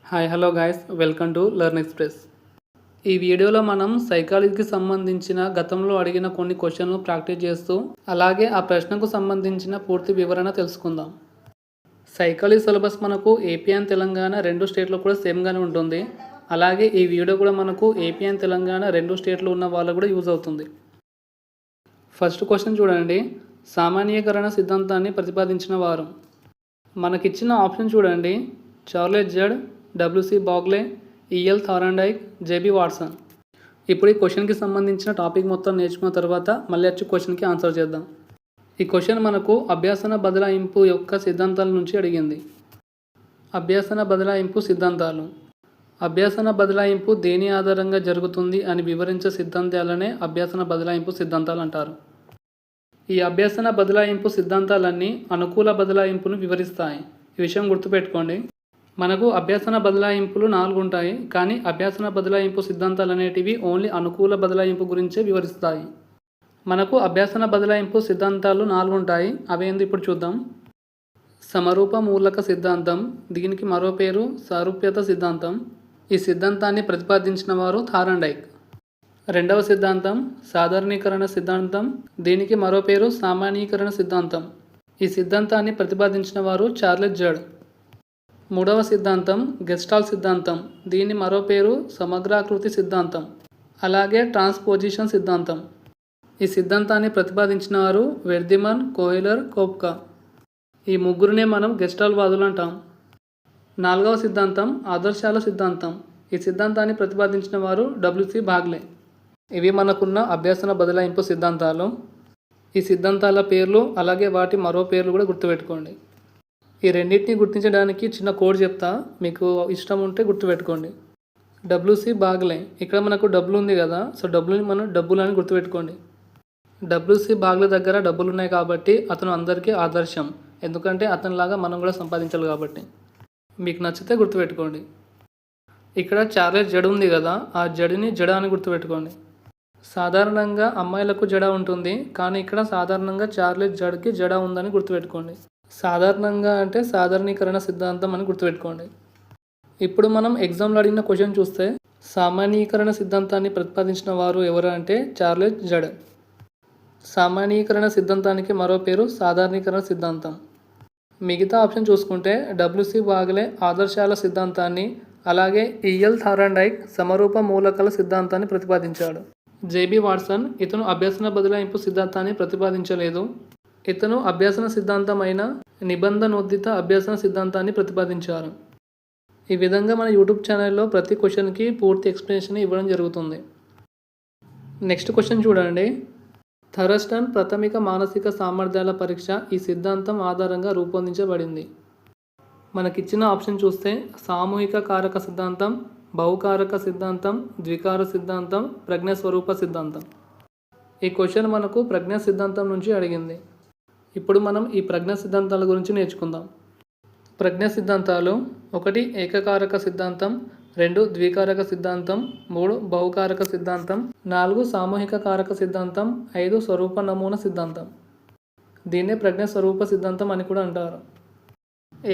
Hi hello guys, welcome to learn express. ఈ వీడియోలో మనం సైకాలజీకి సంబంధించిన గతంలో అడిగిన కొన్ని క్వశ్చన్లు ప్రాక్టీస్ చేస్తూ అలాగే ఆ ప్రశ్నకు సంబంధించిన పూర్తి వివరణ తెలుసుకుందాం. సైకాలజీ సిలబస్ మనకు ఏపీ అండ్ తెలంగాణ రెండు స్టేట్లో కూడా సేమ్గానే ఉంటుంది. అలాగే ఈ వీడియో కూడా మనకు ఏపీ అండ్ తెలంగాణ రెండు స్టేట్లో ఉన్న వాళ్ళకు కూడా యూజ్ అవుతుంది. ఫస్ట్ క్వశ్చన్ చూడండి, సామాన్యీకరణ సిద్ధాంతాన్ని ప్రతిపాదించిన వారు. మనకిచ్చిన ఆప్షన్ చూడండి, Charles Z, WC Bagley, EL Thorndike, JB Watson. ఇప్పుడు ఈ క్వశ్చన్కి సంబంధించిన టాపిక్ మొత్తం నేర్చుకున్న తర్వాత మళ్ళీ వచ్చి క్వశ్చన్కి ఆన్సర్ చేద్దాం. ఈ క్వశ్చన్ మనకు అభ్యాసన బదలాయింపు యొక్క సిద్ధాంతాల నుంచి అడిగింది. అభ్యాసన బదలాయింపు సిద్ధాంతాలు. అభ్యాసన బదలాయింపు దేని ఆధారంగా జరుగుతుంది అని వివరించే సిద్ధాంతాలనే అభ్యాసన బదలాయింపు సిద్ధాంతాలు అంటారు. ఈ అభ్యాసన బదలాయింపు సిద్ధాంతాలన్నీ అనుకూల బదలాయింపును వివరిస్తాయి. ఈ విషయం గుర్తుపెట్టుకోండి. మనకు అభ్యాసన బదలాయింపులు 4 ఉంటాయి, కానీ అభ్యాసన బదలాయింపు సిద్ధాంతాలు అనేటివి ఓన్లీ అనుకూల బదలాయింపు గురించే వివరిస్తాయి. మనకు అభ్యాసన బదలాయింపు సిద్ధాంతాలు 4 ఉంటాయి. అవేంది ఇప్పుడు చూద్దాం. సమరూప మూలక సిద్ధాంతం, దీనికి మరో పేరు సారూప్యత సిద్ధాంతం. ఈ సిద్ధాంతాన్ని ప్రతిపాదించిన వారు థారండైక్. రెండవ సిద్ధాంతం సాధారణీకరణ సిద్ధాంతం, దీనికి మరో పేరు సామాన్యీకరణ సిద్ధాంతం. ఈ సిద్ధాంతాన్ని ప్రతిపాదించిన వారు చార్లెస్ జడ్. మూడవ సిద్ధాంతం గెస్టాల్ సిద్ధాంతం, దీని మరో పేరు సమగ్రాకృతి సిద్ధాంతం, అలాగే ట్రాన్స్పోజిషన్ సిద్ధాంతం. ఈ సిద్ధాంతాన్ని ప్రతిపాదించిన వారు వెర్దిమన్, కోహెలర్, కోప్కా. ఈ ముగ్గురునే మనం గెస్టాల్ వాదులు అంటాం. నాలుగవ సిద్ధాంతం ఆదర్శాల సిద్ధాంతం. ఈ సిద్ధాంతాన్ని ప్రతిపాదించిన వారు డబ్ల్యూసి బాగ్లే. ఇవి మనకున్న అభ్యాసన బదలాయింపు సిద్ధాంతాలు. ఈ సిద్ధాంతాల పేర్లు అలాగే వాటి మరో పేర్లు కూడా గుర్తుపెట్టుకోండి. ఈ రెండింటిని గుర్తించడానికి చిన్న కోడ్ చెప్తా, మీకు ఇష్టం ఉంటే గుర్తుపెట్టుకోండి. డబ్ల్యూసి బాగ్లే, ఇక్కడ మనకు డబ్బులు ఉంది కదా, సో డబ్బులని మనం డబ్బులు అని గుర్తుపెట్టుకోండి. డబ్ల్యూసి బాగ్లే దగ్గర డబ్బులు ఉన్నాయి కాబట్టి అతను అందరికీ ఆదర్శం, ఎందుకంటే అతనిలాగా మనం కూడా సంపాదించాలి కాబట్టి. మీకు నచ్చితే గుర్తుపెట్టుకోండి. ఇక్కడ చార్లెస్ జడ ఉంది కదా, ఆ జడిని జడ అని గుర్తుపెట్టుకోండి. సాధారణంగా అమ్మాయిలకు జడ ఉంటుంది, కానీ ఇక్కడ సాధారణంగా చార్లెస్ జడ్కి జడ ఉందని గుర్తుపెట్టుకోండి. సాధారణంగా అంటే సాధారణీకరణ సిద్ధాంతం అని గుర్తుపెట్టుకోండి. ఇప్పుడు మనం ఎగ్జామ్లో అడిగిన క్వశ్చన్ చూస్తే సామాన్యీకరణ సిద్ధాంతాన్ని ప్రతిపాదించిన వారు ఎవరు అంటే చార్లెస్ జడ్. సామాన్యీకరణ సిద్ధాంతానికి మరో పేరు సాధారణీకరణ సిద్ధాంతం. మిగతా ఆప్షన్ చూసుకుంటే డబ్ల్యూసి బాగ్లే ఆదర్శాల సిద్ధాంతాన్ని, అలాగే ఈఎల్ థారండైక్ సమరూప మూలకాల సిద్ధాంతాన్ని ప్రతిపాదించాడు. జేబీ వాట్సన్, ఇతను అభ్యసన బదలాయింపు సిద్ధాంతాన్ని ప్రతిపాదించలేదు. ఇతను అభ్యసన సిద్ధాంతం అయిన నిబంధనోద్దిత అభ్యసన సిద్ధాంతాన్ని ప్రతిపాదించారు. ఈ విధంగా మన యూట్యూబ్ ఛానల్లో ప్రతి క్వశ్చన్కి పూర్తి ఎక్స్ప్లెనేషన్ ఇవ్వడం జరుగుతుంది. నెక్స్ట్ క్వశ్చన్ చూడండి, థరస్టన్ ప్రాథమిక మానసిక సామర్థ్యాల పరీక్ష ఈ సిద్ధాంతం ఆధారంగా రూపొందించబడింది. మనకిచ్చిన ఆప్షన్ చూస్తే సామూహిక కారక సిద్ధాంతం, బహుకారక సిద్ధాంతం, ద్వికార సిద్ధాంతం, ప్రజ్ఞస్వరూప సిద్ధాంతం. ఈ క్వశ్చన్ మనకు ప్రజ్ఞా సిద్ధాంతం నుంచి అడిగింది. ఇప్పుడు మనం ఈ ప్రజ్ఞా సిద్ధాంతాల గురించి నేర్చుకుందాం. ప్రజ్ఞా సిద్ధాంతాలు: 1 ఏకకారక సిద్ధాంతం, 2 ద్వికారక సిద్ధాంతం, 3 బహుకారక సిద్ధాంతం, 4 సామూహిక కారక సిద్ధాంతం, 5 స్వరూప నమూనా సిద్ధాంతం. దీన్నే ప్రజ్ఞా స్వరూప సిద్ధాంతం అని కూడా అంటారు.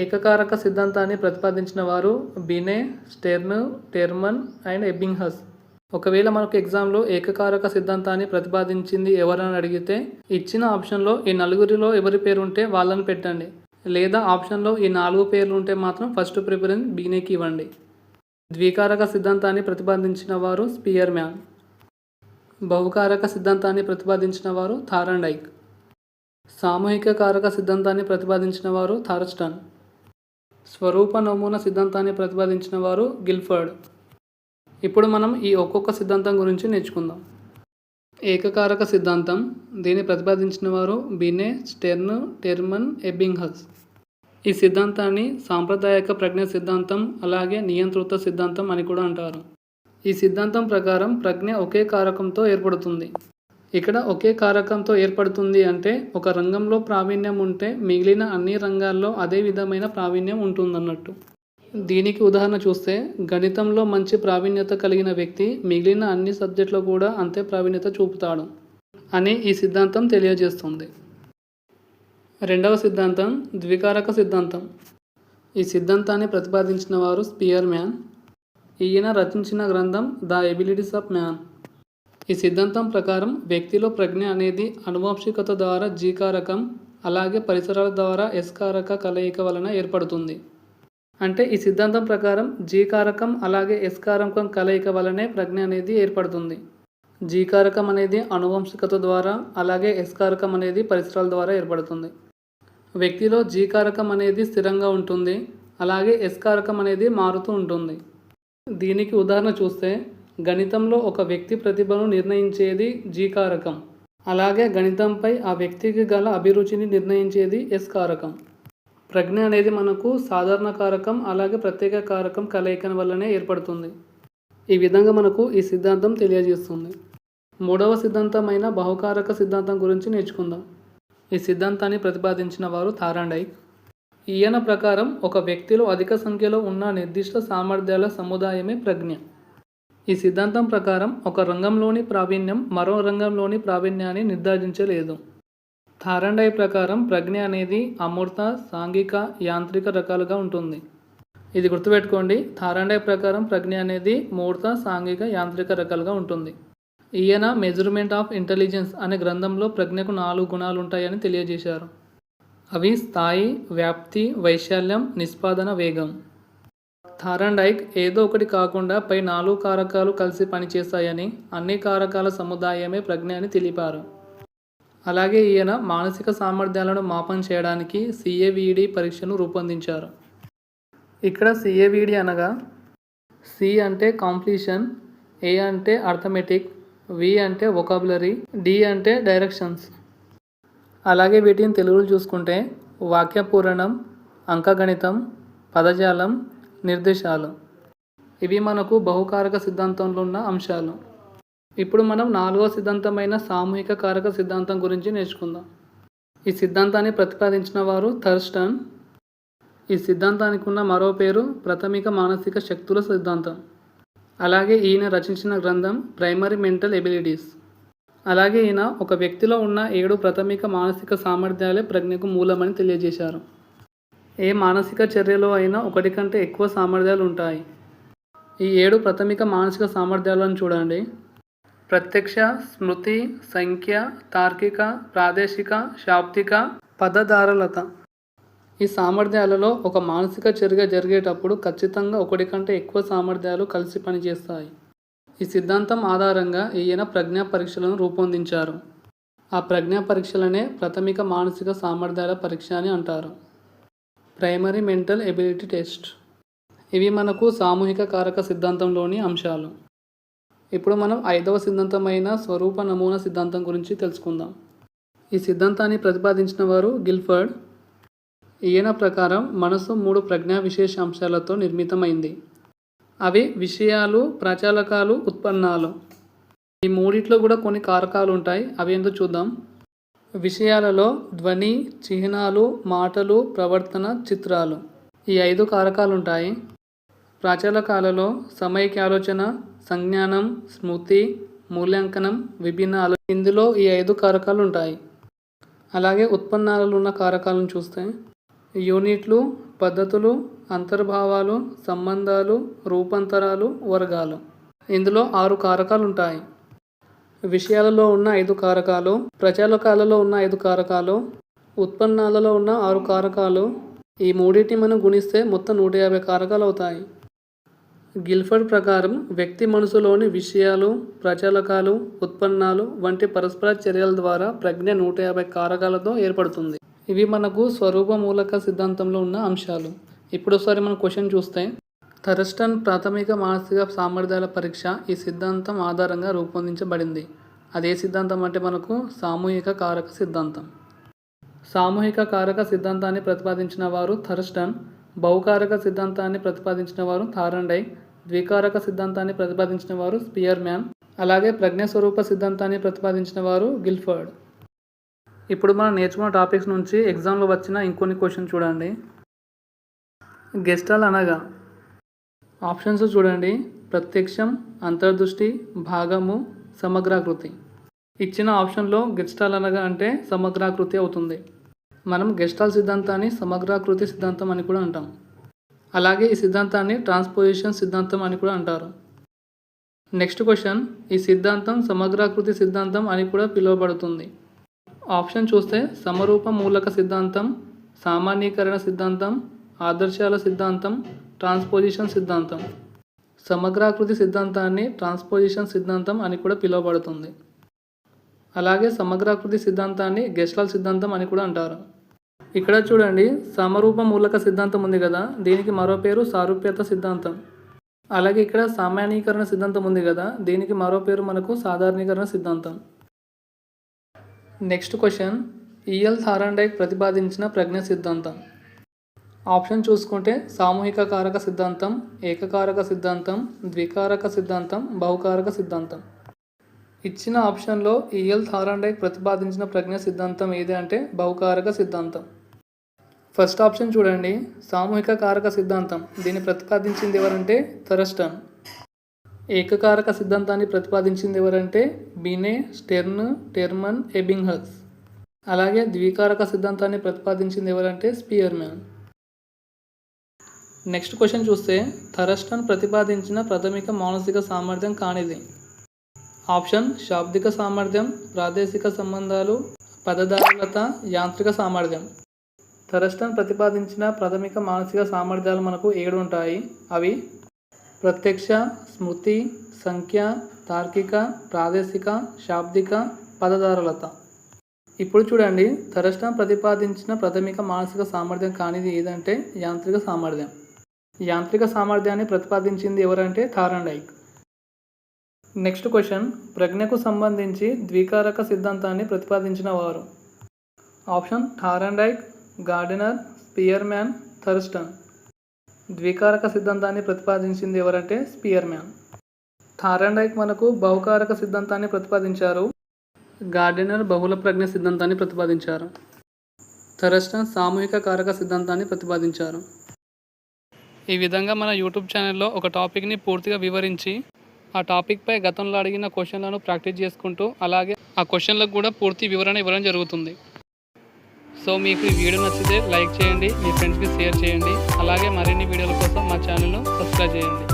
ఏకకారక సిద్ధాంతాన్ని ప్రతిపాదించిన వారు బినే, స్టెర్న్, టెర్మన్ అండ్ ఎబ్బింగ్హస్. ఒకవేళ మనకు ఎగ్జామ్లో ఏకకారక సిద్ధాంతాన్ని ప్రతిపాదించింది ఎవరని అడిగితే ఇచ్చిన ఆప్షన్లో ఈ నలుగురిలో ఎవరి పేరు ఉంటే వాళ్ళని పెట్టండి, లేదా ఆప్షన్లో ఈ 4 పేర్లు ఉంటే మాత్రం ఫస్ట్ ప్రిఫరెన్స్ బీనేకి ఇవ్వండి. ద్వికారక సిద్ధాంతాన్ని ప్రతిపాదించిన వారు స్పియర్ మ్యాన్. బహుకారక సిద్ధాంతాన్ని ప్రతిపాదించిన వారు థారండైక్. సామూహిక కారక సిద్ధాంతాన్ని ప్రతిపాదించిన వారు థారస్టన్. స్వరూప నమూనా సిద్ధాంతాన్ని ప్రతిపాదించిన వారు గిల్ఫర్డ్. ఇప్పుడు మనం ఈ ఒక్కొక్క సిద్ధాంతం గురించి నేర్చుకుందాం. ఏకకారక సిద్ధాంతం, దీన్ని ప్రతిపాదించిన వారు బినే, స్టెర్న్, టెర్మన్, ఎబ్బింగ్హస్. ఈ సిద్ధాంతాన్ని సాంప్రదాయక ప్రజ్ఞ సిద్ధాంతం అలాగే నియంత్రిత సిద్ధాంతం అని కూడా అంటారు. ఈ సిద్ధాంతం ప్రకారం ప్రజ్ఞ ఒకే కారకంతో ఏర్పడుతుంది. ఇక్కడ ఒకే కారకంతో ఏర్పడుతుంది అంటే ఒక రంగంలో ప్రావీణ్యం ఉంటే మిగిలిన అన్ని రంగాల్లో అదే విధమైన ప్రావీణ్యం ఉంటుందన్నట్టు. దీనికి ఉదాహరణ చూస్తే గణితంలో మంచి ప్రావీణ్యత కలిగిన వ్యక్తి మిగిలిన అన్ని సబ్జెక్టులో కూడా అంతే ప్రావీణ్యత చూపుతాడు అని ఈ సిద్ధాంతం తెలియజేస్తుంది. రెండవ సిద్ధాంతం ద్వికారక సిద్ధాంతం. ఈ సిద్ధాంతాన్ని ప్రతిపాదించిన వారు స్పియర్ మ్యాన్. ఈయన రచించిన గ్రంథం ద ఎబిలిటీస్ ఆఫ్ మ్యాన్. ఈ సిద్ధాంతం ప్రకారం వ్యక్తిలో ప్రజ్ఞ అనేది అనువంశికత ద్వారా జీకారకం అలాగే పరిసరాల ద్వారా ఎస్కారక కలయిక వలన ఏర్పడుతుంది. అంటే ఈ సిద్ధాంతం ప్రకారం జీకారకం అలాగే ఎస్కారకం కలయిక వలనే ప్రజ్ఞ అనేది ఏర్పడుతుంది. జీకారకం అనేది అనువంశికత ద్వారా అలాగే ఎస్కారకం అనేది పరిసరాల ద్వారా ఏర్పడుతుంది. వ్యక్తిలో జీకారకం అనేది స్థిరంగా ఉంటుంది, అలాగే ఎస్కారకం అనేది మారుతూ ఉంటుంది. దీనికి ఉదాహరణ చూస్తే గణితంలో ఒక వ్యక్తి ప్రతిభను నిర్ణయించేది జీకారకం, అలాగే గణితంపై ఆ వ్యక్తికి గల అభిరుచిని నిర్ణయించేది ఎస్కారకం. ప్రజ్ఞ అనేది మనకు సాధారణ కారకం అలాగే ప్రత్యేక కారకం కలయిక వల్లనే ఏర్పడుతుంది. ఈ విధంగా మనకు ఈ సిద్ధాంతం తెలియజేస్తుంది. మూడవ సిద్ధాంతమైన బహుకారక సిద్ధాంతం గురించి నేర్చుకుందాం. ఈ సిద్ధాంతాన్ని ప్రతిపాదించిన వారు థార్న్డైక్. ఈయన ప్రకారం ఒక వ్యక్తిలో అధిక సంఖ్యలో ఉన్న నిర్దిష్ట సామర్థ్యాల సముదాయమే ప్రజ్ఞ. ఈ సిద్ధాంతం ప్రకారం ఒక రంగంలోని ప్రావీణ్యం మరో రంగంలోని ప్రావీణ్యాన్ని నిర్ధారించలేదు. థార్న్డైక్ ప్రకారం ప్రజ్ఞ అనేది అమూర్త, సాంఘిక, యాంత్రిక రకాలుగా ఉంటుంది. ఇది గుర్తుపెట్టుకోండి. థార్న్డైక్ ప్రకారం ప్రజ్ఞ అనేది మూర్త, సాంఘిక, యాంత్రిక రకాలుగా ఉంటుంది. ఈయన మెజర్మెంట్ ఆఫ్ ఇంటెలిజెన్స్ అనే గ్రంథంలో ప్రజ్ఞకు 4 గుణాలు ఉంటాయని తెలియజేశారు. అవి స్థాయి, వ్యాప్తి, వైశాల్యం, నిష్పాదన, వేగం. థార్న్డైక్ ఏదో ఒకటి కాకుండా పై 4 కారకాలు కలిసి పనిచేస్తాయని, అన్ని కారకాల సముదాయమే ప్రజ్ఞ అని తెలిపారు. అలాగే ఈయన మానసిక సామర్థ్యాలను మాపం చేయడానికి CAVD పరీక్షను రూపొందించారు. ఇక్కడ CAVD అనగా C అంటే కాంప్లీషన్, A అంటే అర్థమెటిక్, V అంటే వొకాబులరీ, D అంటే డైరెక్షన్స్. అలాగే వీటిని తెలుగులో చూసుకుంటే వాక్య పూరణం, అంకగణితం, పదజాలం, నిర్దేశాలు. ఇవి మనకు బహుకారక సిద్ధాంతంలో ఉన్న అంశాలు. ఇప్పుడు మనం 4వ సిద్ధాంతమైన సామూహిక కారక సిద్ధాంతం గురించి నేర్చుకుందాం. ఈ సిద్ధాంతాన్ని ప్రతిపాదించిన వారు థర్స్టన్. ఈ సిద్ధాంతానికి ఉన్న మరో పేరు ప్రాథమిక మానసిక శక్తుల సిద్ధాంతం. అలాగే ఈయన రచించిన గ్రంథం ప్రైమరీ మెంటల్ ఎబిలిటీస్. అలాగే ఈయన ఒక వ్యక్తిలో ఉన్న 7 ప్రాథమిక మానసిక సామర్థ్యాలే ప్రజ్ఞకు మూలమని తెలియజేశారు. ఏ మానసిక చర్యలో అయినా ఒకటి కంటే ఎక్కువ సామర్థ్యాలు ఉంటాయి. ఈ 7 ప్రాథమిక మానసిక సామర్థ్యాలను చూడండి. ప్రత్యక్ష, స్మృతి, సంఖ్య, తార్కిక, ప్రాదేశిక, శాబ్దిక, పదధారలత. ఈ సామర్థ్యాలలో ఒక మానసిక చర్య జరిగేటప్పుడు ఖచ్చితంగా ఒకటి కంటే ఎక్కువ సామర్థ్యాలు కలిసి పనిచేస్తాయి. ఈ సిద్ధాంతం ఆధారంగా ఈయన ప్రజ్ఞా పరీక్షలను రూపొందించారు. ఆ ప్రజ్ఞా పరీక్షలనే ప్రాథమిక మానసిక సామర్థ్యాల పరీక్ష అని అంటారు. Primary mental ability test. ఇవి మనకు సామూహిక కారక సిద్ధాంతంలోని అంశాలు. ఇప్పుడు మనం 5వ సిద్ధాంతమైన స్వరూప నమూనా సిద్ధాంతం గురించి తెలుసుకుందాం. ఈ సిద్ధాంతాన్ని ప్రతిపాదించిన వారు గిల్ఫర్డ్. ఈయన ప్రకారం మనసు 3 ప్రజ్ఞా విశేష అంశాలతో నిర్మితమైంది. అవి విషయాలు, ప్రచాలకాలు, ఉత్పన్నాలు. ఈ మూడిట్లో కూడా కొన్ని కారకాలు ఉంటాయి. అవి ఏంటో చూద్దాం. విషయాలలో ధ్వని, చిహ్నాలు, మాటలు, ప్రవర్తన, చిత్రాలు. ఈ 5 కారకాలు ఉంటాయి. ప్రాచాలకాలలో సమైక్యాలోచన, సంజ్ఞానం, స్మృతి, మూల్యాంకనం, విభిన్నాలు. ఇందులో ఈ 5 కారకాలు ఉంటాయి. అలాగే ఉత్పన్నాలలో ఉన్న కారకాలను చూస్తే యూనిట్లు, పద్ధతులు, అంతర్భావాలు, సంబంధాలు, రూపాంతరాలు, వర్గాలు. ఇందులో 6 కారకాలు ఉంటాయి. విషయాలలో ఉన్న 5 కారకాలు, ప్రచాలకాలలో ఉన్న 5 కారకాలు, ఉత్పన్నాలలో ఉన్న 6 కారకాలు. ఈ మూడింటిని మనం గుణిస్తే మొత్తం 150 కారకాలు అవుతాయి. గిల్ఫర్డ్ ప్రకారం వ్యక్తి మనసులోని విషయాలు, ప్రచాలకాలు, ఉత్పన్నాలు వంటి పరస్పర చర్యల ద్వారా ప్రజ్ఞ 150 కారకాలతో ఏర్పడుతుంది. ఇవి మనకు స్వరూప మూలక సిద్ధాంతంలో ఉన్న అంశాలు. ఇప్పుడు ఒకసారి మనం క్వశ్చన్ చూస్తే థర్స్టన్ ప్రాథమిక మానసిక సామర్థ్యాల పరీక్ష ఈ సిద్ధాంతం ఆధారంగా రూపొందించబడింది. అదే సిద్ధాంతం అంటే మనకు సామూహిక కారక సిద్ధాంతం. సామూహిక కారక సిద్ధాంతాన్ని ప్రతిపాదించిన వారు థర్స్టన్. బహుకారక సిద్ధాంతాన్ని ప్రతిపాదించిన వారు థార్న్డైక్. ద్వికారక సిద్ధాంతాన్ని ప్రతిపాదించిన వారు స్పియర్ మ్యాన్. అలాగే ప్రజ్ఞస్వరూప సిద్ధాంతాన్ని ప్రతిపాదించిన వారు గిల్ఫర్డ్. ఇప్పుడు మనం నేర్చుకున్న టాపిక్స్ నుంచి ఎగ్జామ్లో వచ్చిన ఇంకొన్ని క్వశ్చన్ చూడండి. గెస్టాల్ అనగా ఆప్షన్స్ చూడండి. ప్రత్యక్షం, అంతర్దృష్టి, భాగము, సమగ్రాకృతి. ఇచ్చిన ఆప్షన్లో గెస్టాల్ అనగా అంటే సమగ్రాకృతి అవుతుంది. మనం గెస్టాల్ సిద్ధాంతాన్ని సమగ్రాకృతి సిద్ధాంతం అని కూడా అంటాం. అలాగే ఈ సిద్ధాంతాన్ని ట్రాన్స్పోజిషన్ సిద్ధాంతం అని కూడా అంటారు. నెక్స్ట్ క్వశ్చన్, ఈ సిద్ధాంతం సమగ్రాకృతి సిద్ధాంతం అని కూడా పిలువబడుతుంది. ఆప్షన్ చూస్తే సమరూప మూలక సిద్ధాంతం, సామాన్యీకరణ సిద్ధాంతం, ఆదర్శాల సిద్ధాంతం, ట్రాన్స్పోజిషన్ సిద్ధాంతం. సమగ్రాకృతి సిద్ధాంతాన్ని ట్రాన్స్పోజిషన్ సిద్ధాంతం అని కూడా పిలువబడుతుంది. అలాగే సమగ్రాకృతి సిద్ధాంతాన్ని గెస్టాల్ట్ సిద్ధాంతం అని కూడా అంటారు. ఇక్కడ చూడండి, సమరూప మూలక సిద్ధాంతం ఉంది కదా, దీనికి మరో పేరు సారూప్యత సిద్ధాంతం. అలాగే ఇక్కడ సామాన్యీకరణ సిద్ధాంతం ఉంది కదా, దీనికి మరో పేరు మనకు సాధారణీకరణ సిద్ధాంతం. నెక్స్ట్ క్వశ్చన్, ఈఎల్ థారండైక్ ప్రతిపాదించిన ప్రజ్ఞ సిద్ధాంతం. ఆప్షన్ చూసుకుంటే సామూహిక కారక సిద్ధాంతం, ఏకకారక సిద్ధాంతం, ద్వికారక సిద్ధాంతం, బహుకారక సిద్ధాంతం. ఇచ్చిన ఆప్షన్లో ఈఎల్ థారండైక్ ప్రతిపాదించిన ప్రజ్ఞ సిద్ధాంతం ఏది అంటే బహుకారక సిద్ధాంతం. ఫస్ట్ ఆప్షన్ చూడండి, సామూహిక కారక సిద్ధాంతం. దీన్ని ప్రతిపాదించింది ఎవరంటే థరస్టన్. ఏకకారక సిద్ధాంతాన్ని ప్రతిపాదించింది ఎవరంటే బినే, స్టెర్న్, టెర్మన్, ఎబింగ్హస్. అలాగే ద్వికారక సిద్ధాంతాన్ని ప్రతిపాదించింది ఎవరంటే స్పియర్మ్యాన్. నెక్స్ట్ క్వశ్చన్ చూస్తే థరస్టన్ ప్రతిపాదించిన ప్రాథమిక మానసిక సామర్థ్యం కానిది. ఆప్షన్ శాబ్దిక సామర్థ్యం, ప్రాదేశిక సంబంధాలు, పదధారులత, యాంత్రిక సామర్థ్యం. థరస్టన్ ప్రతిపాదించిన ప్రాథమిక మానసిక సామర్థ్యాలు మనకు 7 ఉంటాయి. అవి ప్రత్యక్ష, స్మృతి, సంఖ్య, తార్కిక, ప్రాదేశిక, శాబ్దిక, పదధారులత. ఇప్పుడు చూడండి, థరస్టన్ ప్రతిపాదించిన ప్రాథమిక మానసిక సామర్థ్యం కానిది ఏదంటే యాంత్రిక సామర్థ్యం. యాంత్రిక సామర్థ్యాన్ని ప్రతిపాదించింది ఎవరంటే థారండైక్. నెక్స్ట్ క్వశ్చన్, ప్రజ్ఞకు సంబంధించి ద్వికారక సిద్ధాంతాన్ని ప్రతిపాదించిన వారు. Option Thorndike, Gardner, Spearman, Thurstone. ద్వికారక సిద్ధాంతాన్ని ప్రతిపాదించింది ఎవరంటే స్పియర్మ్యాన్. థారండైక్ మనకు బహుకారక సిద్ధాంతాన్ని ప్రతిపాదించారు. గార్డెనర్ బహుళ ప్రజ్ఞ సిద్ధాంతాన్ని ప్రతిపాదించారు. థరస్టన్ సామూహిక కారక సిద్ధాంతాన్ని ప్రతిపాదించారు. ఈ విధంగా మన యూట్యూబ్ ఛానల్లో ఒక టాపిక్ని పూర్తిగా వివరించి ఆ టాపిక్పై గతంలో అడిగిన క్వశ్చన్లను ప్రాక్టీస్ చేసుకుంటూ అలాగే ఆ క్వశ్చన్లకు కూడా పూర్తి వివరణ ఇవ్వడం జరుగుతుంది. సో మీకు ఈ వీడియో నచ్చితే లైక్ చేయండి, మీ ఫ్రెండ్స్కి షేర్ చేయండి. అలాగే మరిన్ని వీడియోల కోసం మా ఛానల్ను సబ్స్క్రైబ్ చేయండి.